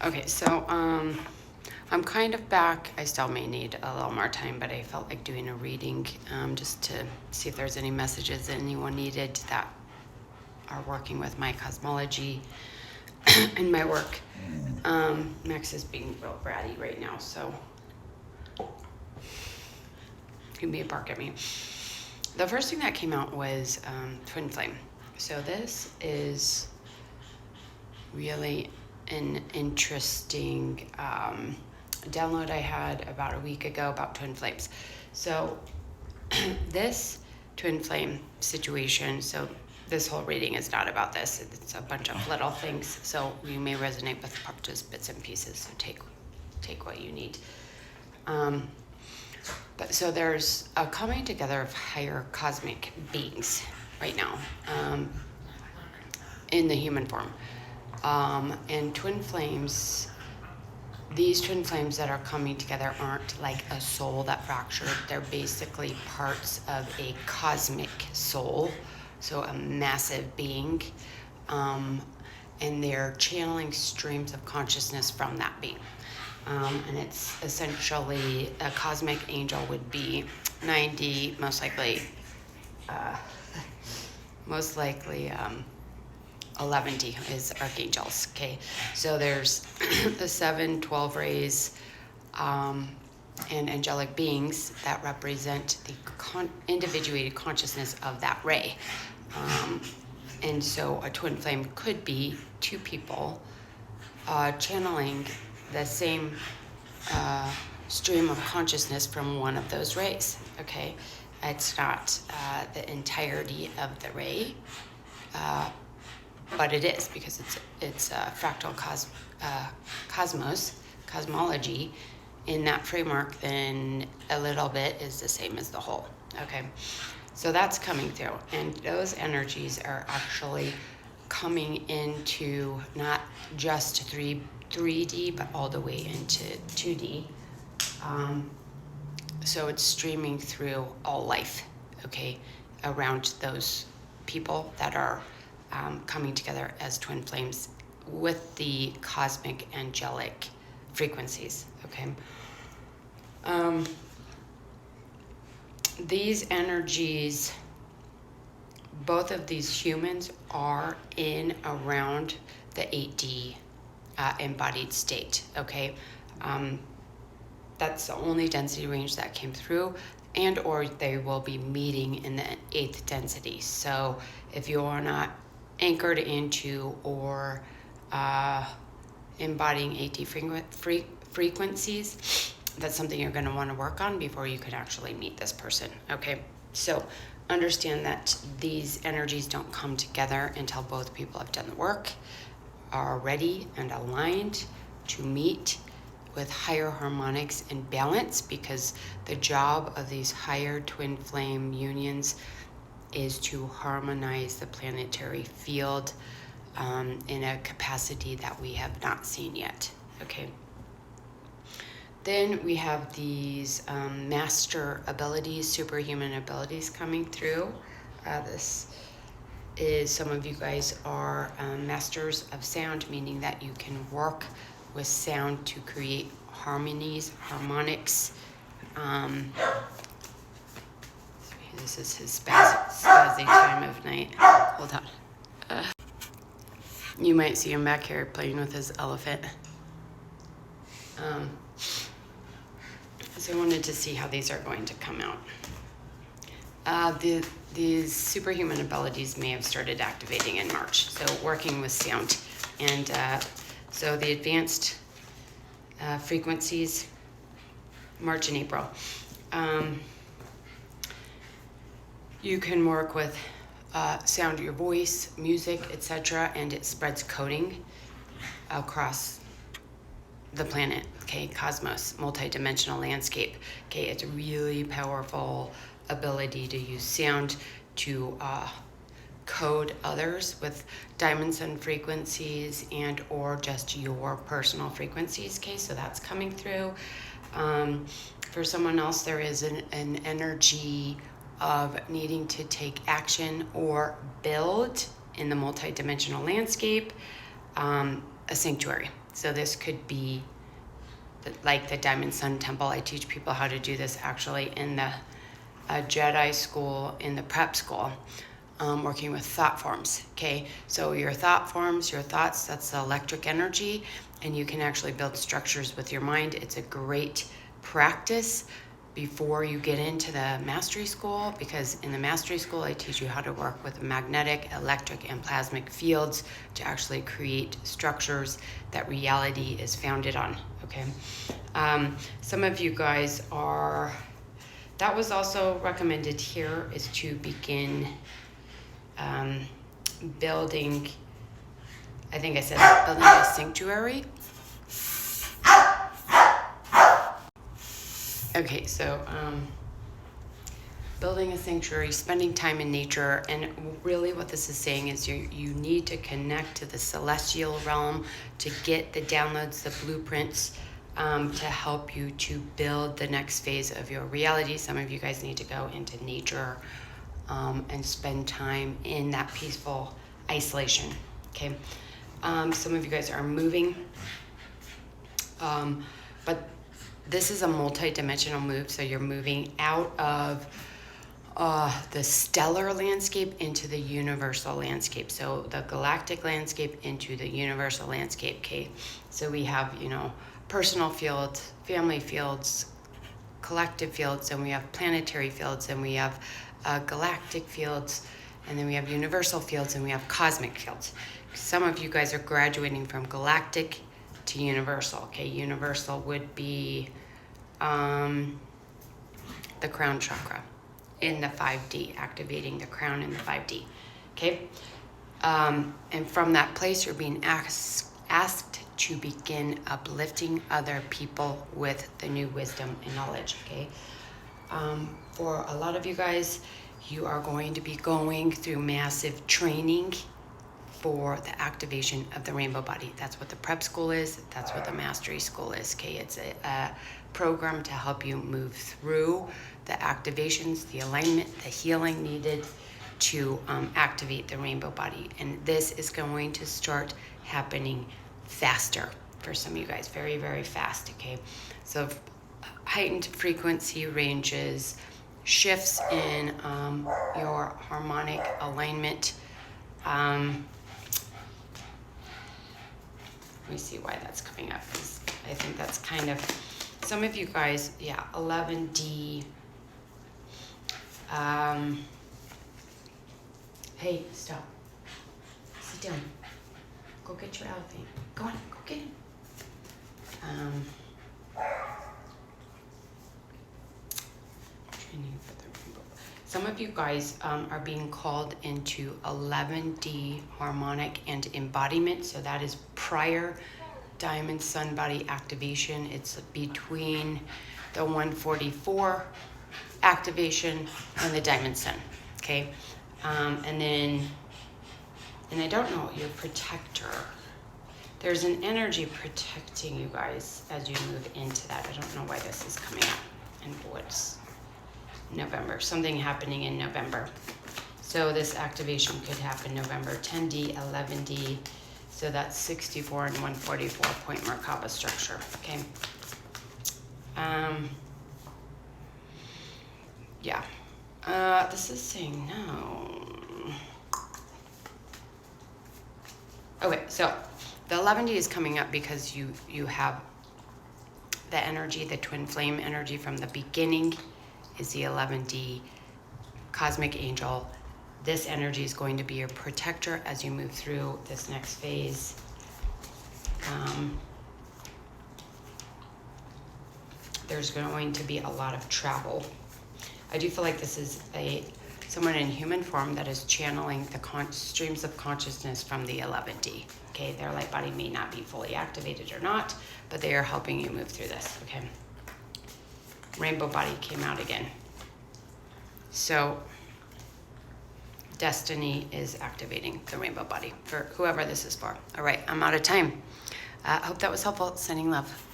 Okay, so I'm kind of back. I still may need a little more time, but I felt like doing a reading just to see if there's any messages that anyone needed that are working with my cosmology and my work. Max is being real bratty right now, so he may bark at me. The first thing that came out was twin flame. So this is really an interesting download I had about a week ago about twin flames. So this twin flame situation, so this whole reading is not about this. It's a bunch of little things, so you may resonate with just bits and pieces, so take what you need. But so there's a coming together of higher cosmic beings right now in the human form. And twin flames, these twin flames that are coming together aren't like a soul that fractured. They're basically parts of a cosmic soul, so a massive being. And they're channeling streams of consciousness from that being. And it's essentially a cosmic angel would be 90, most likely 11 is archangels. Okay, so there's the 7, 12 rays and angelic beings that represent the individuated consciousness of that ray. And so a twin flame could be two people channeling the same stream of consciousness from one of those rays. Okay, it's not the entirety of the ray, but it is, because it's fractal cosmology. In that framework, then a little bit is the same as the whole. Okay, so that's coming through, and those energies are actually coming into not just 3D, but all the way into 2D. So it's streaming through all life, okay, around those people that are coming together as twin flames with the cosmic angelic frequencies, okay? These energies, both of these humans are in around the 8D embodied state, okay? That's the only density range that came through, and or they will be meeting in the 8th density. So if you are not anchored into or embodying 8D frequencies, that's something you're going to want to work on before you can actually meet this person, okay? So understand that these energies don't come together until both people have done the work, are ready and aligned to meet with higher harmonics and balance, because the job of these higher twin flame unions is to harmonize the planetary field in a capacity that we have not seen yet, okay? Then we have these master abilities, superhuman abilities coming through. This is, some of you guys are masters of sound, meaning that you can work with sound to create harmonies, harmonics. This is his spazzy time of night. Hold on. You might see him back here playing with his elephant. So I wanted to see how these are going to come out. These superhuman abilities may have started activating in March, so working with sound. And so the advanced frequencies, March and April. You can work with sound, your voice, music, etc., and it spreads coding across the planet, okay, cosmos, multi-dimensional landscape. Okay, it's a really powerful ability to use sound to code others with diamonds and frequencies, and or just your personal frequencies. Okay, so that's coming through. For someone else, there is an energy of needing to take action or build in the multi-dimensional landscape, a sanctuary. So this could be like the Diamond Sun Temple. I teach people how to do this actually in the Djedi school, in the prep school, working with thought forms. Okay, so your thought forms, your thoughts, that's the electric energy, and you can actually build structures with your mind. It's a great practice before you get into the mastery school, because in the mastery school I teach you how to work with magnetic, electric, and plasmic fields to actually create structures that reality is founded on. Okay, some of you guys are, that was also recommended here, is to begin building, I think I said building a sanctuary. Okay, so building a sanctuary, spending time in nature, and really what this is saying is you need to connect to the celestial realm to get the downloads, the blueprints, to help you to build the next phase of your reality. Some of you guys need to go into nature and spend time in that peaceful isolation, okay? Some of you guys are moving, but this is a multi-dimensional move, so you're moving out of the stellar landscape into the universal landscape. So the galactic landscape into the universal landscape, okay? So we have, personal fields, family fields, collective fields, and we have planetary fields, and we have galactic fields, and then we have universal fields, and we have cosmic fields. Some of you guys are graduating from galactic to universal, okay? Universal would be the crown chakra in the 5D, activating the crown in the 5D, okay? And from that place, you're being asked to begin uplifting other people with the new wisdom and knowledge, okay? For a lot of you guys, you are going to be going through massive training for the activation of the rainbow body. That's what the prep school is. That's what the mastery school is, okay? It's a program to help you move through the activations, the alignment, the healing needed to activate the rainbow body. And this is going to start happening faster for some of you guys, very, very fast, okay? So heightened frequency ranges, shifts in your harmonic alignment. Let me see why that's coming up. I think that's kind of, some of you guys, 11D. Hey, stop. Sit down. Go get your elephant. Go on, go get him. Training for the rainbow. Some of you guys are being called into 11D harmonic and embodiment. So that is prior Diamond Sun Body activation. It's between the 144 activation and the Diamond Sun, okay? And I don't know, your protector. There's an energy protecting you guys as you move into that. I don't know why this is coming up. And what's November? Something happening in November. So this activation could happen November 10D, 11D. So that's 64 and 144 point Merkaba structure, okay? This is saying no. Okay, so the 11D is coming up because you have the energy, the twin flame energy from the beginning is the 11D cosmic angel. This energy is going to be your protector as you move through this next phase. There's going to be a lot of travel. I do feel like this is someone in human form that is channeling the streams of consciousness from the 11D. Okay, their light body may not be fully activated or not, but they are helping you move through this, okay? Rainbow body came out again. So Destiny is activating the rainbow body for whoever this is for. All right, I'm out of time. I hope that was helpful. Sending love.